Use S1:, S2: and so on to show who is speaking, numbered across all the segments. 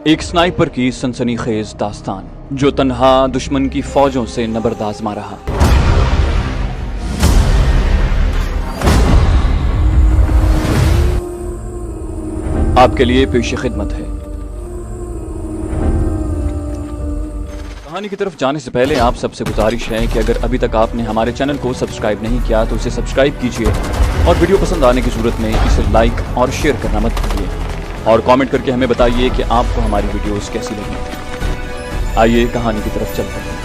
S1: एक स्नाइपर की सनसनीखेज दास्तान जो तन्हा दुश्मन की फौजों से नबर्द आजमा रहा। आपके लिए पेश खिदमत है। कहानी की तरफ जाने से पहले आप सबसे गुजारिश है कि अगर अभी तक आपने हमारे चैनल को सब्सक्राइब नहीं किया तो इसे सब्सक्राइब कीजिए और वीडियो पसंद आने की सूरत में इसे लाइक और शेयर करना मत भूलिए और कमेंट करके हमें बताइए कि आपको हमारी वीडियोस कैसी लगी। आइए कहानी की तरफ चलते हैं।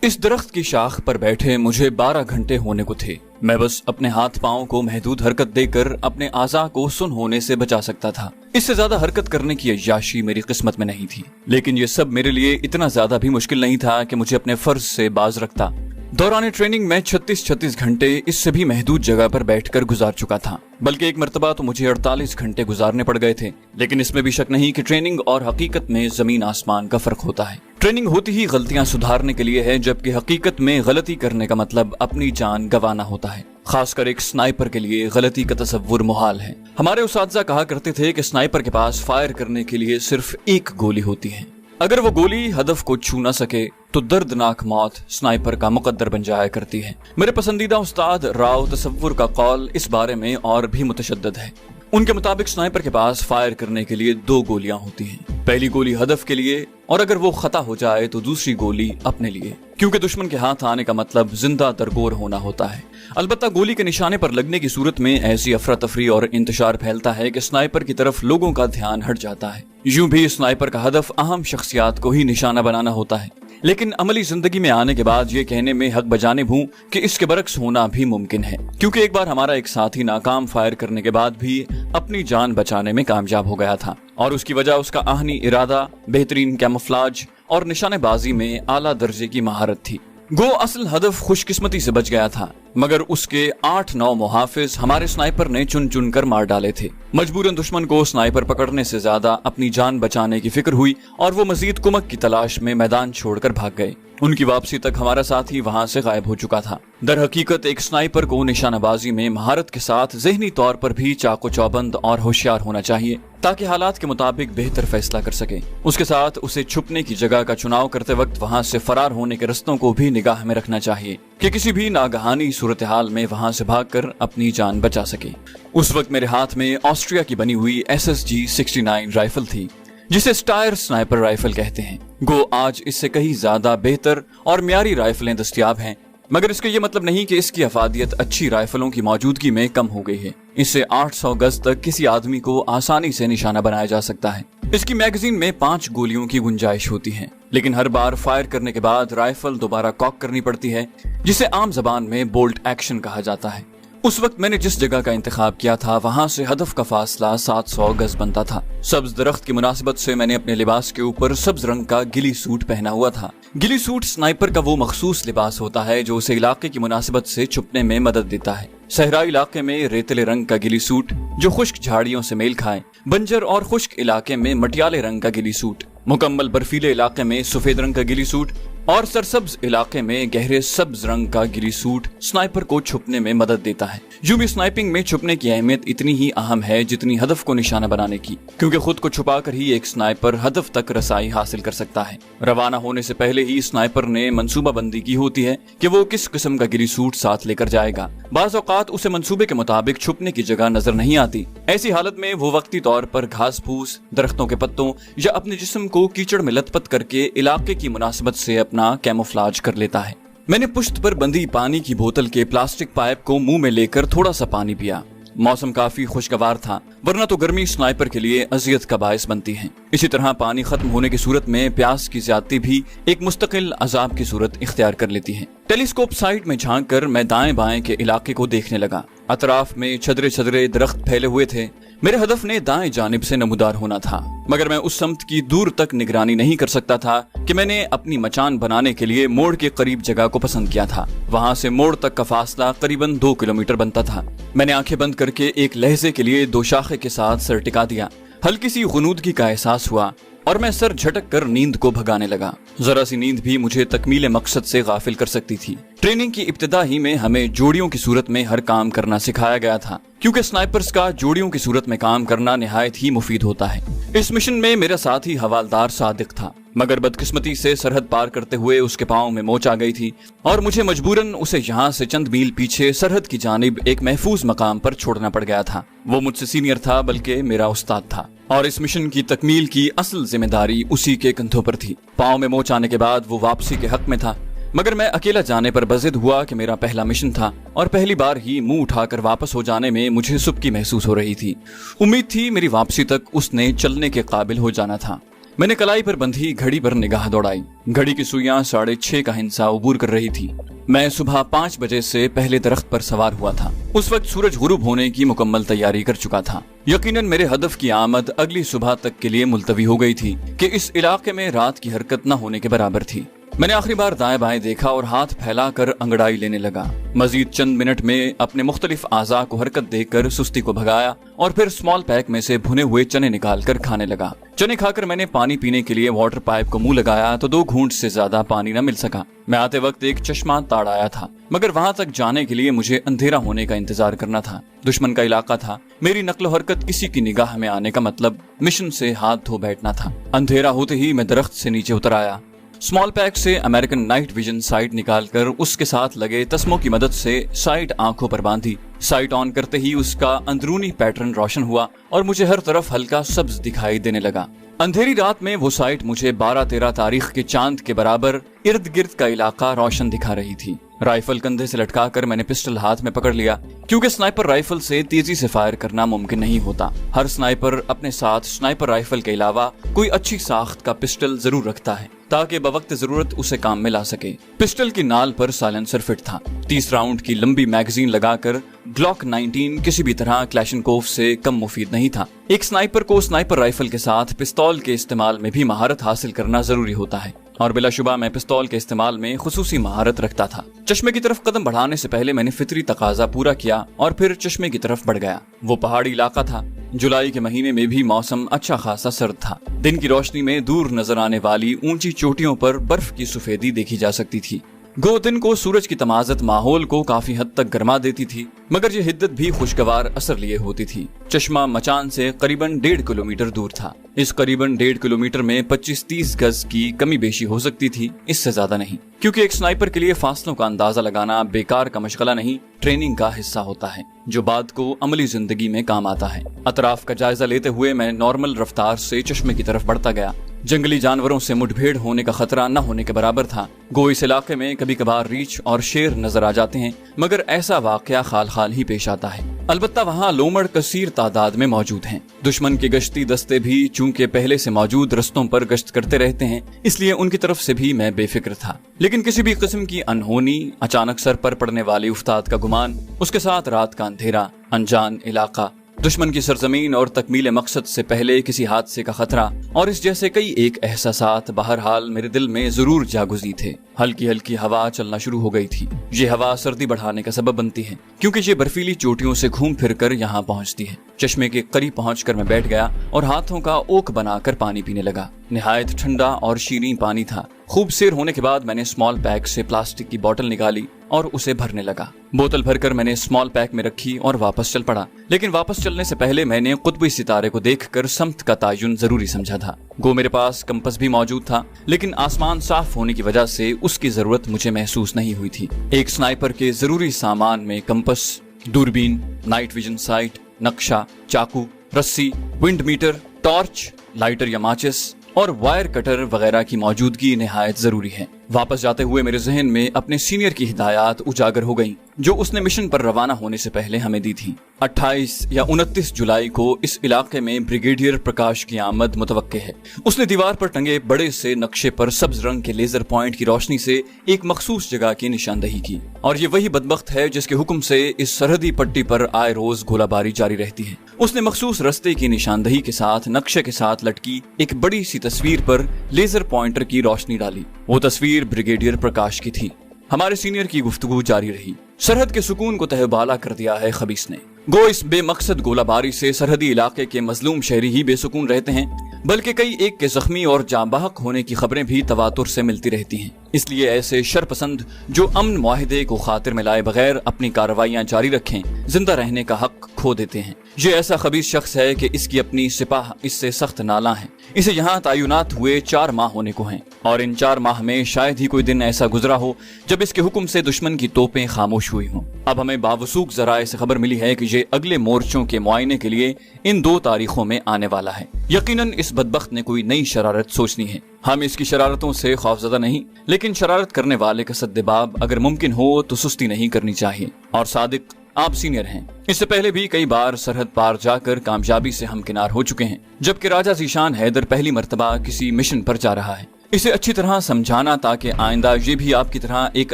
S1: इस दरख्त की शाख पर बैठे मुझे 12 घंटे होने को थे। मैं बस अपने हाथ पांव को महदूद हरकत देकर अपने आज़ा को सुन होने से बचा सकता था। इससे ज्यादा हरकत करने की अय्याशी मेरी किस्मत में नहीं थी, लेकिन ये सब मेरे लिए इतना ज्यादा भी मुश्किल नहीं था कि मुझे अपने फर्ज से बाज रखता। दौरान ट्रेनिंग में 36 घंटे इससे भी महदूद जगह पर बैठकर गुजार चुका था, बल्कि एक मर्तबा तो मुझे 48 घंटे गुजारने पड़ गए थे। लेकिन इसमें भी शक नहीं कि ट्रेनिंग और हकीकत में जमीन आसमान का फर्क होता है। ट्रेनिंग होती ही गलतियां सुधारने के लिए है, जबकि हकीकत में गलती करने का मतलब अपनी जान गंवाना होता है। खासकर एक स्नाइपर के लिए गलती का तसव्वुर मुहाल है। हमारे उस्ताद कहा करते थे कि स्नाइपर के पास फायर करने के लिए सिर्फ एक गोली होती है। अगर वो गोली हदफ को छू न सके तो दर्दनाक मौत स्नाइपर का मुकद्दर बन जाया करती है। मेरे पसंदीदा उस्ताद राव तसव्वुर का कौल इस बारे में और भी मुतशद्दद है। उनके मुताबिक स्नाइपर के पास फायर करने के लिए 2 गोलियां होती हैं। पहली गोली हदफ के लिए और अगर वो खता हो जाए तो दूसरी गोली अपने लिए, क्योंकि दुश्मन के हाथ आने का मतलब जिंदा दरगोर होना होता है। अलबत्ता गोली के निशाने पर लगने की सूरत में ऐसी अफरा तफरी और इंतशार फैलता है कि स्नाइपर की तरफ लोगों का ध्यान हट जाता है। यूं भी स्नाइपर का हदफ अहम शख्सियात को ही निशाना बनाना होता है, लेकिन अमली जिंदगी में आने के बाद ये कहने में हक बजानिब हूँ कि इसके बरक्स होना भी मुमकिन है, क्योंकि एक बार हमारा एक साथी नाकाम फायर करने के बाद भी अपनी जान बचाने में कामयाब हो गया था, और उसकी वजह उसका आहनी इरादा, बेहतरीन कैमोफ्लेज और निशानेबाजी में आला दर्जे की महारत थी। गो असल हदफ खुशकिस्मती से बच गया था, मगर उसके 8-9 मुहाफिज हमारे स्नाइपर ने चुन चुन कर मार डाले थे। मजबूरन दुश्मन को स्नाइपर पकड़ने से ज्यादा अपनी जान बचाने की फिक्र हुई और वो मजीद कुमक की तलाश में मैदान छोड़कर भाग गए। उनकी वापसी तक हमारा साथी वहां से गायब हो चुका था। दर हकीकत एक स्नाइपर को निशानाबाजी में महारत के साथ ज़हनी तौर पर भी चाको चौबंद और होशियार होना चाहिए, ताकि हालात के मुताबिक बेहतर फैसला कर सके। उसके साथ उसे छुपने की जगह का चुनाव करते वक्त वहां से फरार होने के रस्तों को भी निगाह में रखना चाहिए कि किसी भी नागहानी सूरत हाल में वहां से भागकर अपनी जान बचा सके। उस वक्त मेरे हाथ में ऑस्ट्रिया की बनी हुई SSG 69 राइफल थी, जिसे स्टायर स्नाइपर राइफल कहते हैं। गो आज इससे कहीं ज्यादा बेहतर और म्यारी राइफलें दस्तयाब हैं, मगर इसका ये मतलब नहीं कि इसकी अफादियत अच्छी राइफलों की मौजूदगी में कम हो गई है। इससे 800 गज तक किसी आदमी को आसानी से निशाना बनाया जा सकता है। इसकी मैगजीन में 5 गोलियों की गुंजाइश होती है, लेकिन हर बार फायर करने के बाद राइफल दोबारा कॉक करनी पड़ती है, जिसे आम जबान में बोल्ट एक्शन कहा जाता है। उस वक्त मैंने जिस जगह का इंतखाब किया था वहां से हदफ का फासला 700 गज बनता था। सब्ज दरख्त की मुनासिबत से मैंने अपने लिबास के ऊपर सब्ज रंग का गिली सूट पहना हुआ था। गिली सूट स्नाइपर का वो मखसूस लिबास होता है जो उसे इलाके की मुनासिबत से छुपने में मदद देता है। सहराई इलाके में रेतले रंग का गिली सूट जो खुश्क झाड़ियों से मेल खाए, बंजर और खुश्क इलाके में मटियाले रंग का गिली सूट, मुकम्मल बर्फीले इलाके में सफेद रंग का गिली सूट और सरसब्ज इलाके में गहरे सब्ज रंग का गिली सूट स्नाइपर को छुपने में मदद देता है। यूं भी स्नाइपिंग में छुपने की अहमियत इतनी ही अहम है जितनी हदफ को निशाना बनाने की, क्योंकि खुद को छुपाकर ही एक स्नाइपर हदफ तक रसाई हासिल कर सकता है। रवाना होने से पहले ही स्नाइपर ने मंसूबाबंदी की होती है कि वो किस किस्म का गिली सूट साथ लेकर जाएगा। बाज़ औक़ात उसे मंसूबे के मुताबिक छुपने की जगह नजर नहीं आती। ऐसी हालत में वो वक्ती तौर पर घास फूस, दरख्तों के पत्तों या अपने जिस्म को कीचड़ में लथपथ करके इलाके की मुनासिबत से अपना कैमोफ्लेज कर लेता है। मैंने पुश्त पर बंधी पानी की बोतल के प्लास्टिक पाइप को मुंह में लेकर थोड़ा सा पानी पिया। मौसम काफी खुशगवार था, वरना तो गर्मी स्नाइपर के लिए अजियत का बायस बनती है। इसी तरह पानी खत्म होने की सूरत में प्यास की ज्यादती भी एक मुस्तकिल अजाब की सूरत इख्तियार कर लेती है। टेलीस्कोप साइट में झांक कर मैं दाएं बाएं के इलाके को देखने लगा। अतराफ में छदरे छदरे दरख्त फैले हुए थे। मेरे हदफ ने दाएं जानिब से नमूदार होना था, मगर मैं उस समत की दूर तक निगरानी नहीं कर सकता था कि मैंने अपनी मचान बनाने के लिए मोड़ के करीब जगह को पसंद किया था। वहां से मोड़ तक का फासला करीबन 2 किलोमीटर बनता था। मैंने आंखें बंद करके एक लहजे के लिए 2 शाखे के साथ सर टिका दिया। हल्की सी गुनूदगी का एहसास हुआ और मैं सर झटक कर नींद को भगाने लगा। जरा सी नींद भी मुझे तकमीले मकसद से गाफिल कर सकती थी। ट्रेनिंग की इब्तिदा ही में हमें जोड़ियों की सूरत में हर काम करना सिखाया गया था, क्योंकि स्नाइपर्स का जोड़ियों की सूरत में काम करना निहायत ही मुफीद होता है। इस मिशन में मेरा साथी हवालदार सादिक था, मगर बदकिस्मती से सरहद पार करते हुए उसके पांव में मोच आ गई थी और मुझे मजबूरन उसे यहाँ से चंद मील पीछे सरहद की जानिब एक महफूज मकाम पर छोड़ना पड़ गया था। वो मुझसे सीनियर था, बल्कि मेरा उस्ताद था, और इस मिशन की तकमील की असल जिम्मेदारी उसी के कंधों पर थी। पांव में मोच आने के बाद वो वापसी के हक में था, मगर मैं अकेला जाने पर बजिद हुआ कि मेरा पहला मिशन था और पहली बार ही मुंह उठाकर वापस हो जाने में मुझे सुबकी महसूस हो रही थी। उम्मीद थी मेरी वापसी तक उसने चलने के काबिल हो जाना था। मैंने कलाई पर बंधी घड़ी पर निगाह दौड़ाई। घड़ी की सुइयां 6:30 का हिंसा उबूर कर रही थी। मैं सुबह 5 बजे से पहले दरख्त पर सवार हुआ था। उस वक्त सूरज गुरूब होने की मुकम्मल तैयारी कर चुका था। यकीनन मेरे हदफ की आमद अगली सुबह तक के लिए मुलतवी हो गई थी कि इस इलाके में रात की हरकत न होने के बराबर थी। मैंने आखिरी बार दाएं बाएं देखा और हाथ फैलाकर अंगड़ाई लेने लगा। मजीद चंद मिनट में अपने मुख्तलिफ आज़ा को हरकत देकर सुस्ती को भगाया और फिर स्मॉल पैक में से भुने हुए चने निकालकर खाने लगा। चने खाकर मैंने पानी पीने के लिए वाटर पाइप को मुंह लगाया तो 2 घूंट से ज्यादा पानी न मिल सका। मैं आते वक्त एक चश्मा ताड़ आया था, मगर वहाँ तक जाने के लिए मुझे अंधेरा होने का इंतजार करना था। दुश्मन का इलाका था। मेरी नक्लो हरकत किसी की निगाह में आने का मतलब मिशन से हाथ धो बैठना था। अंधेरा होते ही मैं दरख्त से नीचे उतर आया। स्मॉल पैक से अमेरिकन नाइट विजन साइट निकालकर उसके साथ लगे तस्मों की मदद से साइट आंखों पर बांधी। साइट ऑन करते ही उसका अंदरूनी पैटर्न रोशन हुआ और मुझे हर तरफ हल्का सब्ज दिखाई देने लगा। अंधेरी रात में वो साइट मुझे 12-13 तारीख के चांद के बराबर इर्द गिर्द का इलाका रोशन दिखा रही थी। राइफल कंधे से लटकाकर मैंने पिस्टल हाथ में पकड़ लिया, क्योंकि स्नाइपर राइफल से तेजी से फायर करना मुमकिन नहीं होता। हर स्नाइपर अपने साथ स्नाइपर राइफल के अलावा कोई अच्छी साख्त का पिस्टल जरूर रखता है, ताकि बवक्त जरूरत उसे काम में ला सके। पिस्टल की नाल पर साइलेंसर फिट था। 30 राउंड की लंबी मैगजीन लगाकर ग्लॉक 19 किसी भी तरह क्लैशनकोव से कम मुफीद नहीं था। एक स्नाइपर को स्नाइपर राइफल के साथ पिस्तौल के इस्तेमाल में भी महारत हासिल करना जरूरी होता है, और बिलाशुबा मैं पिस्तौल के इस्तेमाल में खुसूसी महारत रखता था। चश्मे की तरफ कदम बढ़ाने से पहले मैंने फितरी तकाजा पूरा किया और फिर चश्मे की तरफ बढ़ गया। वो पहाड़ी इलाका था। जुलाई के महीने में भी मौसम अच्छा खासा सर्द था। दिन की रोशनी में दूर नजर आने वाली ऊंची चोटियों पर बर्फ की सफेदी देखी जा सकती थी। गो दिन को सूरज की तमाजत माहौल को काफी हद तक गर्मा देती थी, मगर यह हिद्दत भी खुशगवार असर लिए होती थी। चश्मा मचान से करीबन 1.5 किलोमीटर दूर था। इस करीबन 1.5 किलोमीटर में 25-30 गज की कमी बेशी हो सकती थी, इससे ज्यादा नहीं, क्योंकि एक स्नाइपर के लिए फासलों का अंदाजा लगाना बेकार का मशगला नहीं, ट्रेनिंग का हिस्सा होता है, जो बाद को अमली जिंदगी में काम आता है। अतराफ का जायजा लेते हुए मैं नॉर्मल रफ्तार से चश्मे की तरफ बढ़ता गया। जंगली जानवरों से मुठभेड़ होने का खतरा न होने के बराबर था। गो इस इलाके में कभी कभार रीछ और शेर नजर आ जाते हैं, मगर ऐसा वाकया खाल खाल ही पेश आता है। अलबत्ता वहाँ लोमड़ कसीर तादाद में मौजूद हैं। दुश्मन के गश्ती दस्ते भी चूंकि पहले से मौजूद रस्तों पर गश्त करते रहते हैं, इसलिए उनकी तरफ से भी मैं बेफिक्र था। लेकिन किसी भी किस्म की अनहोनी, अचानक सर पर पड़ने वाली उफ्ताद का गुमान, उसके साथ रात का अंधेरा, अनजान इलाका, दुश्मन की सरजमीन और तकमील मकसद से पहले किसी हादसे का खतरा और इस जैसे कई एक एहसासात बहरहाल मेरे दिल में जरूर जागुज़ी थे। हल्की हल्की हवा चलना शुरू हो गई थी। ये हवा सर्दी बढ़ाने का सबब बनती है, क्योंकि ये बर्फीली चोटियों से घूम फिर कर यहाँ पहुँचती है। चश्मे के करीब पहुँचकर मैं बैठ गया और हाथों का ओक बनाकर पानी पीने लगा। निहायत ठंडा और शीरीं पानी था। खूब सेर होने के बाद मैंने स्मॉल पैक से प्लास्टिक की बोतल निकाली और उसे भरने लगा। बोतल भरकर मैंने स्मॉल पैक में रखी और वापस चल पड़ा। लेकिन वापस चलने से पहले मैंने कुतुबी सितारे को देखकर समत का तायुन जरूरी समझा था। गो मेरे पास कंपस भी मौजूद था, लेकिन आसमान साफ होने की वजह से उसकी जरूरत मुझे महसूस नहीं हुई थी। एक स्नाइपर के जरूरी सामान में कंपस, दूरबीन, नाइट विजन साइट, नक्शा, चाकू, रस्सी, विंड मीटर, टॉर्च, लाइटर या माचिस और वायर कटर वगैरह की मौजूदगी निहायत जरूरी है। वापस जाते हुए मेरे जहन में अपने सीनियर की हिदायत उजागर हो गईं, जो उसने मिशन पर रवाना होने से पहले हमें दी थी। 28 या 29 जुलाई को इस इलाके में ब्रिगेडियर प्रकाश की आमद मुतवक्के है। उसने दीवार पर टंगे बड़े से नक्शे पर सब्ज रंग के लेजर पॉइंट की रोशनी से एक मखसूस जगह की निशानदही की, और ये वही बदबख्त है जिसके हुक्म से इस सरहदी पट्टी पर आए रोज गोलाबारी जारी रहती है। उसने मखसूस रस्ते की निशानदही के साथ नक्शे के साथ लटकी एक बड़ी सी तस्वीर पर लेजर पॉइंटर की रोशनी डाली। वो तस्वीर ब्रिगेडियर प्रकाश की थी। हमारे सीनियर की गुफ्तगू जारी रही। सरहद के सुकून को तहबाला कर दिया है खबीस ने। गो इस बेमकसद गोलाबारी से सरहदी इलाके के मजलूम शहरी ही बेसुकून रहते हैं, बल्कि कई एक के जख्मी और जांबाहक होने की खबरें भी तवातुर से मिलती रहती हैं। इसलिए ऐसे शरपसंद जो अमन मुआहिदे को खातिर में लाए बगैर अपनी कार्रवाइयां जारी रखें, जिंदा रहने का हक खो देते हैं। ये ऐसा खबीस शख्स है कि इसकी अपनी सिपाह इससे सख्त नाला है। इसे यहाँ तयनात हुए 4 माह होने को हैं और इन 4 माह में शायद ही कोई दिन ऐसा गुजरा हो जब इसके हुक्म से दुश्मन की तोपें खामोश हुई हों। अब हमें बावसूख जराए से खबर मिली है कि ये अगले मोर्चों के मुआयने के लिए इन 2 तारीखों में आने वाला है। यकीनन इस बदबख्त ने कोई नई शरारत सोचनी है। हम इसकी शरारतों से खौफजदा नहीं, लेकिन शरारत करने वाले का सद्देबाब अगर मुमकिन हो तो सुस्ती नहीं करनी चाहिए। और सादिक, आप सीनियर हैं, इससे पहले भी कई बार सरहद पार जाकर कामयाबी से हमकिनार हो चुके हैं, जबकि राजा ज़ीशान हैदर पहली मर्तबा किसी मिशन पर जा रहा है। इसे अच्छी तरह समझाना ताकि आइंदा ये भी आपकी तरह एक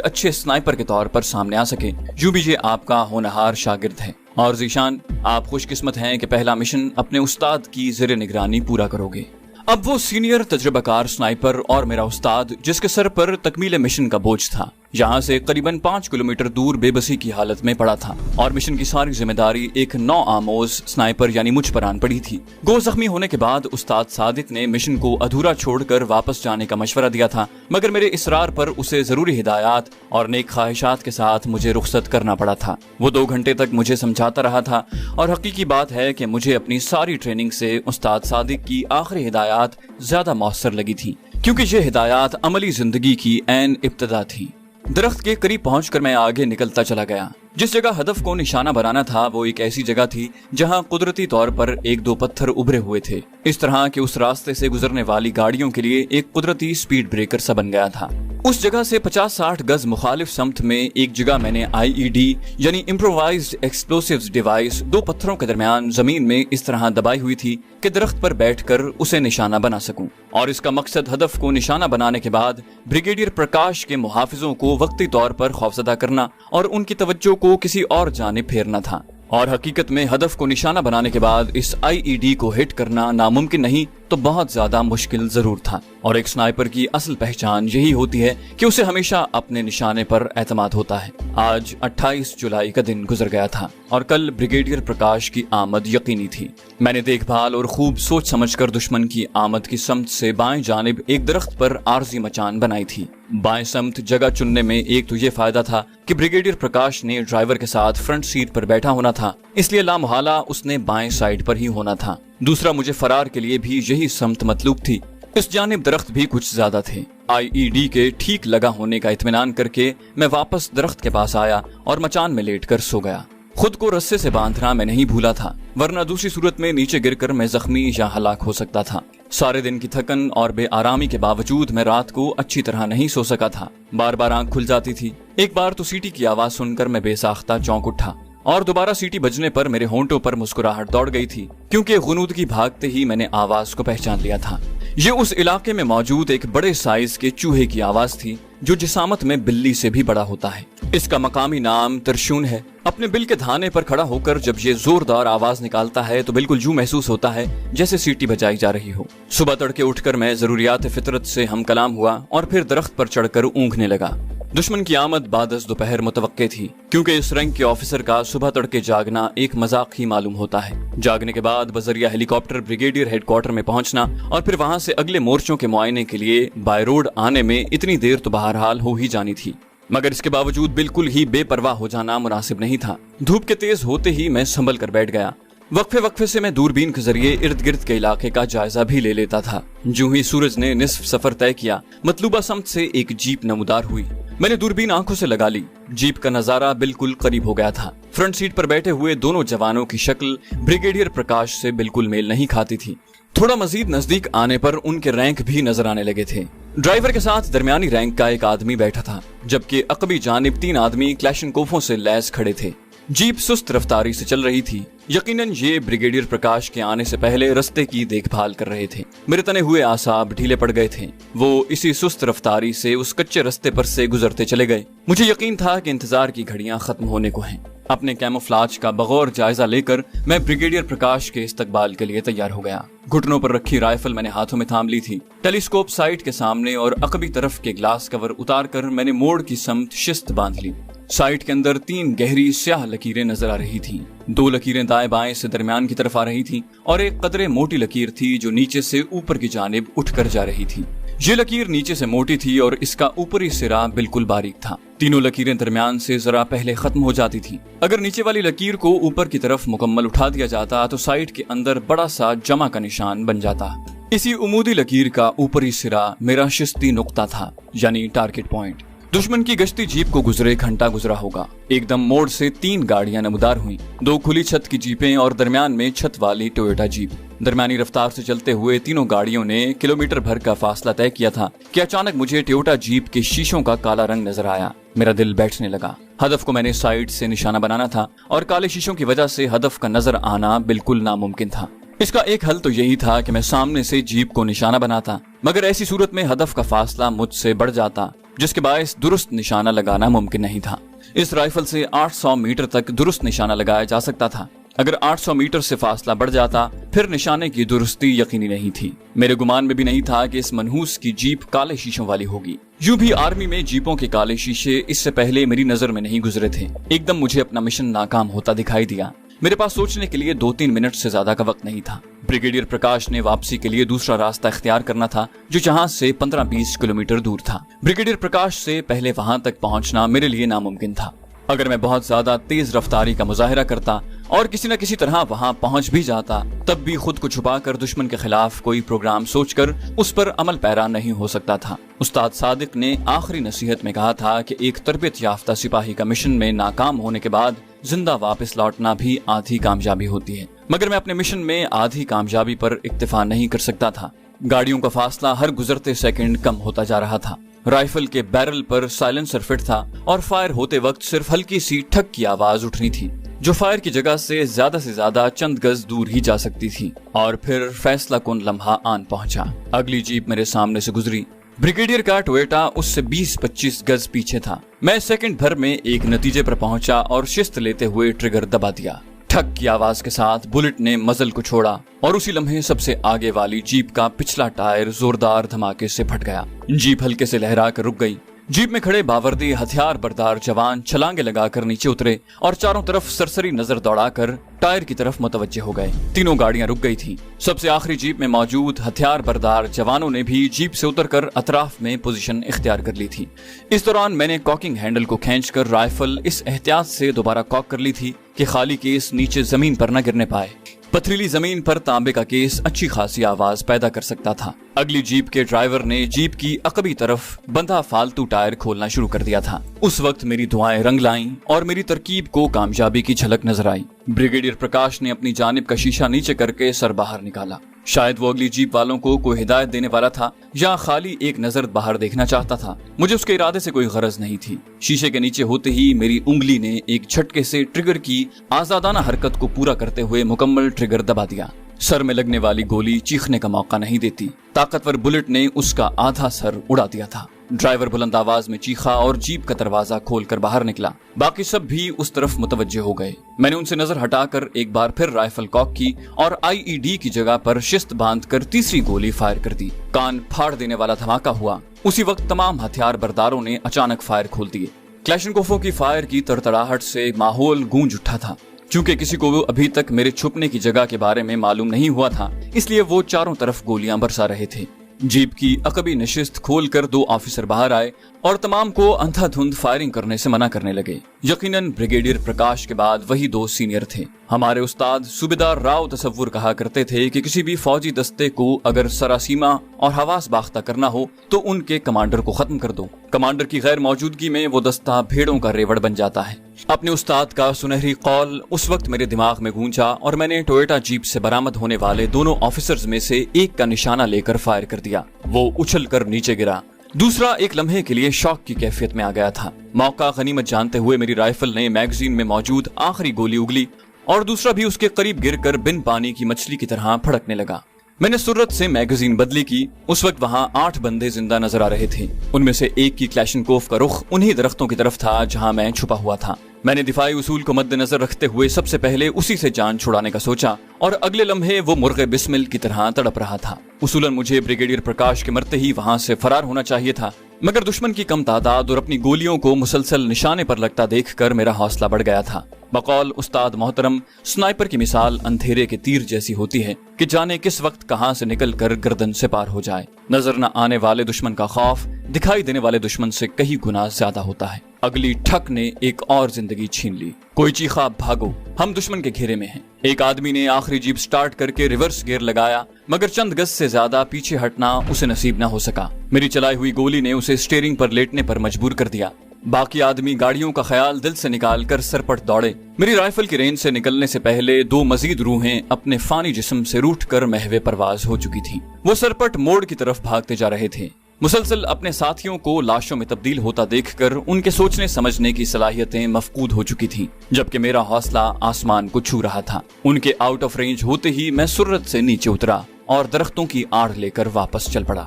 S1: अच्छे स्नाइपर के तौर पर सामने आ सके। यूं भी ये आपका होनहार शागिर्द है और ज़ीशान, आप खुशकिस्मत हैं कि पहला मिशन अपने उस्ताद की ज़ेरे निगरानी पूरा करोगे। अब वो सीनियर तजुर्बाकार स्नाइपर और मेरा उस्ताद, जिसके सर पर तकमील मिशन का बोझ था, यहाँ से करीबन 5 किलोमीटर दूर बेबसी की हालत में पड़ा था और मिशन की सारी जिम्मेदारी एक नौ आमोज स्नाइपर यानी मुझ पर आन पड़ी थी। गो जख्मी होने के बाद उस्ताद सादिक ने मिशन को अधूरा छोड़कर वापस जाने का मशवरा दिया था, मगर मेरे इसरार पर उसे जरूरी हिदायत और नेक ख्वाहिशात के साथ मुझे रुखसत करना पड़ा था। वो 2 घंटे तक मुझे समझाता रहा था और हकीकी बात है कि मुझे अपनी सारी ट्रेनिंग से उस्ताद सादिक की आखिरी हिदायत ज्यादा मौसर लगी थी, क्योंकि ये हिदायत अमली जिंदगी की ऐन इब्तदा थी। दरख्त के करीब पहुंचकर मैं आगे निकलता चला गया। जिस जगह हदफ को निशाना बनाना था वो एक ऐसी जगह थी जहां कुदरती तौर पर 1-2 पत्थर उभरे हुए थे। इस तरह के उस रास्ते से गुजरने वाली गाड़ियों के लिए एक कुदरती स्पीड ब्रेकर सा बन गया था। उस जगह से 50-60 गज मुखालिफ समत में एक जगह मैंने IED यानी इम्प्रोवाइज्ड एक्सप्लोसिव्स डिवाइस 2 पत्थरों के दरमियान जमीन में इस तरह दबाई हुई थी कि दरख्त पर बैठकर उसे निशाना बना सकूं। और इसका मकसद हदफ को निशाना बनाने के बाद ब्रिगेडियर प्रकाश के मुहाफिजों को वक्ती तौर पर खौफजदा करना और उनकी तवज्जो को किसी और जानिब फेरना था। और हकीकत में हदफ को निशाना बनाने के बाद इस IED को हिट करना नामुमकिन नहीं तो बहुत ज्यादा मुश्किल जरूर था। और एक स्नाइपर की असल पहचान यही होती है कि उसे हमेशा अपने निशाने पर एतमाद होता है। आज 28 जुलाई का दिन गुजर गया था और कल ब्रिगेडियर प्रकाश की आमद यकीनी थी। मैंने देखभाल और खूब सोच समझकर दुश्मन की आमद की समत से बाएं जानिब एक दरख्त पर आरजी मचान बनाई थी। बाएं समत जगह चुनने में एक तो ये फायदा था कि ब्रिगेडियर प्रकाश ने ड्राइवर के साथ फ्रंट सीट पर बैठा होना था, इसलिए लामुहाला उसने बाएं साइड पर ही होना था। दूसरा, मुझे फरार के लिए भी यही समत मतलूब थी। इस जानिब दरख्त भी कुछ ज्यादा थे। IED के ठीक लगा होने का इत्मीनान करके मैं वापस दरख्त के पास आया और मचान में लेटकर सो गया। खुद को रस्से से बांधना मैं नहीं भूला था, वरना दूसरी सूरत में नीचे गिरकर मैं जख्मी या हलाक हो सकता था। सारे दिन की थकन और बेआरामी के बावजूद मैं रात को अच्छी तरह नहीं सो सका था। बार बार आंख खुल जाती थी। एक बार तो सीटी की आवाज सुनकर मैं बेसाख्ता चौंक उठा और दोबारा सीटी बजने पर मेरे होंठों पर मुस्कुराहट दौड़ गई थी, क्योंकि गुनूदगी भागते ही मैंने आवाज को पहचान लिया था। ये उस इलाके में मौजूद एक बड़े साइज के चूहे की आवाज थी, जो जिसामत में बिल्ली से भी बड़ा होता है। इसका मकामी नाम तरशून है। अपने बिल के धाने पर खड़ा होकर जब ये जोरदार आवाज निकालता है तो बिल्कुल यूं महसूस होता है जैसे सीटी बजाई जा रही हो। सुबह तड़के उठकर मैं जरूरियात फितरत से हम कलाम हुआ और फिर दरख्त पर चढ़कर ऊँघने लगा। दुश्मन की आमद बादस दोपहर मुतवक्के थी, क्योंकि इस रैंक के ऑफिसर का सुबह तड़के जागना एक मजाक ही मालूम होता है। जागने के बाद बजरिया हेलीकॉप्टर ब्रिगेडियर हेडक्वार्टर में पहुंचना और फिर वहां से अगले मोर्चों के मुआयने के लिए बाय रोड आने में इतनी देर तो बहरहाल हो ही जानी थी, मगर इसके बावजूद बिल्कुल ही बेपरवाह हो जाना मुनासिब नहीं था। धूप के तेज होते ही मैं संभल कर बैठ गया। वक्फे वक्फे से मैं दूरबीन के जरिए इर्द गिर्द के इलाके का जायजा भी ले लेता था। जो ही सूरज ने निस्फ सफर तय किया, मतलूबा समत से एक जीप नमूदार हुई। मैंने दूरबीन आंखों से लगा ली। जीप का नजारा बिल्कुल करीब हो गया था। फ्रंट सीट पर बैठे हुए दोनों जवानों की शक्ल ब्रिगेडियर प्रकाश से बिल्कुल मेल नहीं खाती थी। थोड़ा मजीद नजदीक आने पर उनके रैंक भी नजर आने लगे थे। ड्राइवर के साथ दरमियानी रैंक का एक आदमी बैठा था, जबकि अकबी जानिब 3 आदमी क्लैशनकोफों से लैस खड़े थे। जीप सुस्त रफ्तारी से चल रही थी। यकीनन ये ब्रिगेडियर प्रकाश के आने से पहले रास्ते की देखभाल कर रहे थे। मेरे तने हुए आसाब ढीले पड़ गए थे। वो इसी सुस्त रफ्तारी से उस कच्चे रास्ते पर से गुजरते चले गए। मुझे यकीन था कि इंतजार की घड़ियां खत्म होने को हैं। अपने कैमोफ्लाज का बगौर जायजा लेकर मैं ब्रिगेडियर प्रकाश के इस्तकबाल के लिए तैयार हो गया। घुटनों पर रखी राइफल मैंने हाथों में थाम ली थी। टेलीस्कोप साइट के सामने और अकबी तरफ के ग्लास कवर उतार कर मैंने मोड़ की समत शिस्त बांध ली। साइट के अंदर 3 गहरी स्याह लकीरें नजर आ रही थीं। 2 लकीरें दाएं बाएं से दरमियान की तरफ आ रही थीं और एक कदरे मोटी लकीर थी जो नीचे से ऊपर की जानिब उठकर जा रही थी। ये लकीर नीचे से मोटी थी और इसका ऊपरी सिरा बिल्कुल बारीक था। तीनों लकीरें दरमियान से जरा पहले खत्म हो जाती थीं। अगर नीचे वाली लकीर को ऊपर की तरफ मुकम्मल उठा दिया जाता तो साइट के अंदर बड़ा सा जमा का निशान बन जाता। इसी उमूदी लकीर का ऊपरी सिरा मेरा शिस्ती नुक्ता था, यानी टारगेट पॉइंट। दुश्मन की गश्ती जीप को गुजरे घंटा गुजरा होगा। एकदम मोड़ से 3 गाड़ियां नमदार हुईं, 2 खुली छत की जीपें और दरमियान में छत वाली टोयोटा जीप। दरमियानी रफ्तार से चलते हुए तीनों गाड़ियों ने किलोमीटर भर का फासला तय किया था कि अचानक मुझे टोयोटा जीप के शीशों का काला रंग नजर आया। मेरा दिल बैठने लगा। हदफ को मैंने साइड से निशाना बनाना था और काले शीशों की वजह से हदफ का नजर आना बिल्कुल नामुमकिन था। इसका एक हल तो यही था कि मैं सामने से जीप को निशाना बनाता, मगर ऐसी सूरत में हदफ का फासला मुझसे बढ़ जाता, जिसके बायस दुरुस्त निशाना लगाना मुमकिन नहीं था। इस राइफल से 800 मीटर तक दुरुस्त निशाना लगाया जा सकता था। अगर 800 मीटर से फासला बढ़ जाता फिर निशाने की दुरुस्ती यकीनी नहीं थी। मेरे गुमान में भी नहीं था कि इस मनहूस की जीप काले शीशों वाली होगी। यूं भी आर्मी में जीपों के काले शीशे इससे पहले मेरी नजर में नहीं गुजरे थे। एकदम मुझे अपना मिशन नाकाम होता दिखाई दिया। मेरे पास सोचने के लिए 2-3 मिनट से ज्यादा का वक्त नहीं था। ब्रिगेडियर प्रकाश ने वापसी के लिए दूसरा रास्ता इख्तियार करना था जो जहां से 15-20 किलोमीटर दूर था। ब्रिगेडियर प्रकाश से पहले वहां तक पहुंचना मेरे लिए नामुमकिन था। अगर मैं बहुत ज्यादा तेज रफ्तारी का मुजाहिरा करता और किसी न किसी तरह वहां पहुंच भी जाता, तब भी खुद को छुपाकर दुश्मन के खिलाफ कोई प्रोग्राम सोचकर उस पर अमल पैरा नहीं हो सकता था। उस्ताद सादिक ने आखिरी नसीहत में कहा था कि एक तरबियत याफ्ता सिपाही का मिशन में नाकाम होने के बाद जिंदा वापस लौटना भी आधी कामयाबी होती है। मगर मैं अपने मिशन में आधी कामयाबी पर इक्तिफा नहीं कर सकता था। गाड़ियों का फासला हर गुजरते सेकंड कम होता जा रहा था। राइफल के बैरल पर साइलेंसर फिट था और फायर होते वक्त सिर्फ हल्की सी ठक की आवाज उठनी थी, जो फायर की जगह से ज्यादा चंद गज दूर ही जा सकती थी। और फिर फैसला कुन लम्हा आन पहुंचा। अगली जीप मेरे सामने से गुजरी। ब्रिगेडियर का टोयोटा उससे 20-25 गज पीछे था। मैं सेकंड भर में एक नतीजे पर पहुंचा और शिस्त लेते हुए ट्रिगर दबा दिया। ठक की आवाज के साथ बुलेट ने मजल को छोड़ा और उसी लम्हे सबसे आगे वाली जीप का पिछला टायर जोरदार धमाके से फट गया। जीप हल्के से लहरा कर रुक गई। जीप में खड़े बावर्दी हथियार बरदार जवान छलांगे लगाकर नीचे उतरे और चारों तरफ सरसरी नजर दौड़ाकर टायर की तरफ मुतवज्जे हो गए। तीनों गाड़ियां रुक गई थीं। सबसे आखिरी जीप में मौजूद हथियार बरदार जवानों ने भी जीप से उतरकर अतराफ में पोजीशन इख्तियार कर ली थी। इस दौरान मैंने कॉकिंग हैंडल को खींचकर राइफल इस एहतियात से दोबारा कॉक कर ली थी कि खाली केस नीचे जमीन पर न गिरने पाए। पथरीली जमीन पर तांबे का केस अच्छी खासी आवाज पैदा कर सकता था। अगली जीप के ड्राइवर ने जीप की अकबी तरफ बंधा फालतू टायर खोलना शुरू कर दिया था। उस वक्त मेरी दुआएं रंग लाईं और मेरी तरकीब को कामयाबी की झलक नजर आई। ब्रिगेडियर प्रकाश ने अपनी जानिब का शीशा नीचे करके सर बाहर निकाला। शायद वो अगली जीप वालों को कोई हिदायत देने वाला था या खाली एक नजर बाहर देखना चाहता था। मुझे उसके इरादे से कोई गरज नहीं थी। शीशे के नीचे होते ही मेरी उंगली ने एक झटके से ट्रिगर की आजादाना हरकत को पूरा करते हुए मुकम्मल ट्रिगर दबा दिया। सर में लगने वाली गोली चीखने का मौका नहीं देती। ताकतवर बुलेट ने उसका आधा सर उड़ा दिया था। ड्राइवर बुलंद आवाज में चीखा और जीप का दरवाजा खोलकर बाहर निकला। बाकी सब भी उस तरफ मुतवज्जे हो गए। मैंने उनसे नजर हटाकर एक बार फिर राइफल कॉक की और आईईडी की जगह पर शिस्त बांधकर तीसरी गोली फायर कर दी। कान फाड़ देने वाला धमाका हुआ। उसी वक्त तमाम हथियार बरदारों ने अचानक फायर खोल दिए। क्लैशनकोफों की फायर की तड़तड़ाहट से माहौल गूंज उठा था। चूंकि किसी को अभी तक मेरे छुपने की जगह के बारे में मालूम नहीं हुआ था, इसलिए वो चारों तरफ गोलियां बरसा रहे थे। जीप की अकबी नशिस्त खोलकर 2 ऑफिसर बाहर आए और तमाम को अंधाधुंध फायरिंग करने से मना करने लगे। यकीनन ब्रिगेडियर प्रकाश के बाद वही 2 सीनियर थे। हमारे उस्ताद सूबेदार राव तसव्वुर कहा करते थे कि किसी भी फौजी दस्ते को अगर सरासीमा और हवास बाख्ता करना हो तो उनके कमांडर को खत्म कर दो। कमांडर की गैर मौजूदगी में वो दस्ता भेड़ों का रेवड़ बन जाता है। अपने उस्ताद का सुनहरी कौल उस वक्त मेरे दिमाग में गूंजा और मैंने टोयोटा जीप से बरामद होने वाले दोनों ऑफिसर्स में से एक का निशाना लेकर फायर कर दिया। वो उछलकर नीचे गिरा। दूसरा एक लम्हे के लिए शौक की कैफियत में आ गया था। मौका गनीमत जानते हुए मेरी राइफल ने मैगजीन में मौजूद आखिरी गोली उगली और दूसरा भी उसके करीब गिरकर बिन पानी की मछली की तरह फड़कने लगा। मैंने सुर्रत से मैगजीन बदली की। उस वक्त वहाँ 8 बंदे जिंदा नजर आ रहे थे। उनमें से एक की क्लैशनकोफ का रुख उन्हीं दरख्तों की तरफ था जहाँ मैं छुपा हुआ था। मैंने दिफाई उसूल को मद्देनजर रखते हुए सबसे पहले उसी से जान छुड़ाने का सोचा और अगले लम्हे वो मुर्गे बिस्मिल की तरह तड़प रहा था। उसूलन मुझे ब्रिगेडियर प्रकाश के मरते ही वहाँ से फरार होना चाहिए था, मगर दुश्मन की कम तादाद और अपनी गोलियों को मुसलसल निशाने पर लगता देखकर मेरा हौसला बढ़ गया था। बकौल उस्ताद मोहतरम, स्नाइपर की मिसाल अंधेरे के तीर जैसी होती है कि जाने किस वक्त कहां से निकलकर गर्दन से पार हो जाए। नजर न आने वाले दुश्मन का खौफ दिखाई देने वाले दुश्मन से कई गुना ज्यादा होता है। अगली ठक ने एक और जिंदगी छीन ली। कोई चीखा, भागो, हम दुश्मन के घेरे में हैं। एक आदमी ने आखिरी जीप स्टार्ट करके रिवर्स गियर लगाया, मगर चंद गज से ज्यादा पीछे हटना उसे नसीब न हो सका। मेरी चलाई हुई गोली ने उसे स्टीयरिंग पर लेटने पर मजबूर कर दिया। बाकी आदमी गाड़ियों का ख्याल दिल से निकाल कर सरपट दौड़े। मेरी राइफल की रेंज से निकलने से पहले 2 मजीद रूहें अपने फानी जिस्म से रूठ कर महवे परवाज हो चुकी थीं। वो सरपट मोड़ की तरफ भागते जा रहे थे। मुसलसल अपने साथियों को लाशों में तब्दील होता देखकर उनके सोचने समझने की सलाहियतें मफकूद हो चुकी थीं, जबकि मेरा हौसला आसमान को छू रहा था। उनके आउट ऑफ रेंज होते ही मैं सुर्रत से नीचे उतरा और दरख्तों की आड़ लेकर वापस चल पड़ा।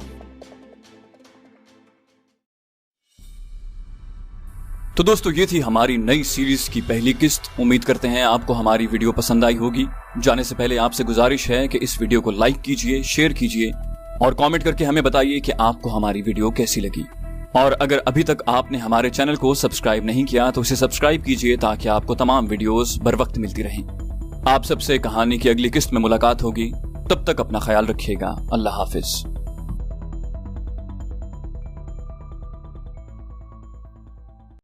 S1: तो दोस्तों, ये थी हमारी नई सीरीज की पहली किस्त। उम्मीद करते हैं आपको हमारी वीडियो पसंद आई होगी। जाने से पहले आपसे गुजारिश है कि इस वीडियो को लाइक कीजिए, शेयर कीजिए और कमेंट करके हमें बताइए कि आपको हमारी वीडियो कैसी लगी। और अगर अभी तक आपने हमारे चैनल को सब्सक्राइब नहीं किया तो इसे सब्सक्राइब कीजिए ताकि आपको तमाम वीडियोस बर वक्त मिलती रहें। आप सबसे कहानी की अगली किस्त में मुलाकात होगी। तब तक अपना ख्याल रखिएगा। अल्लाह हाफिज।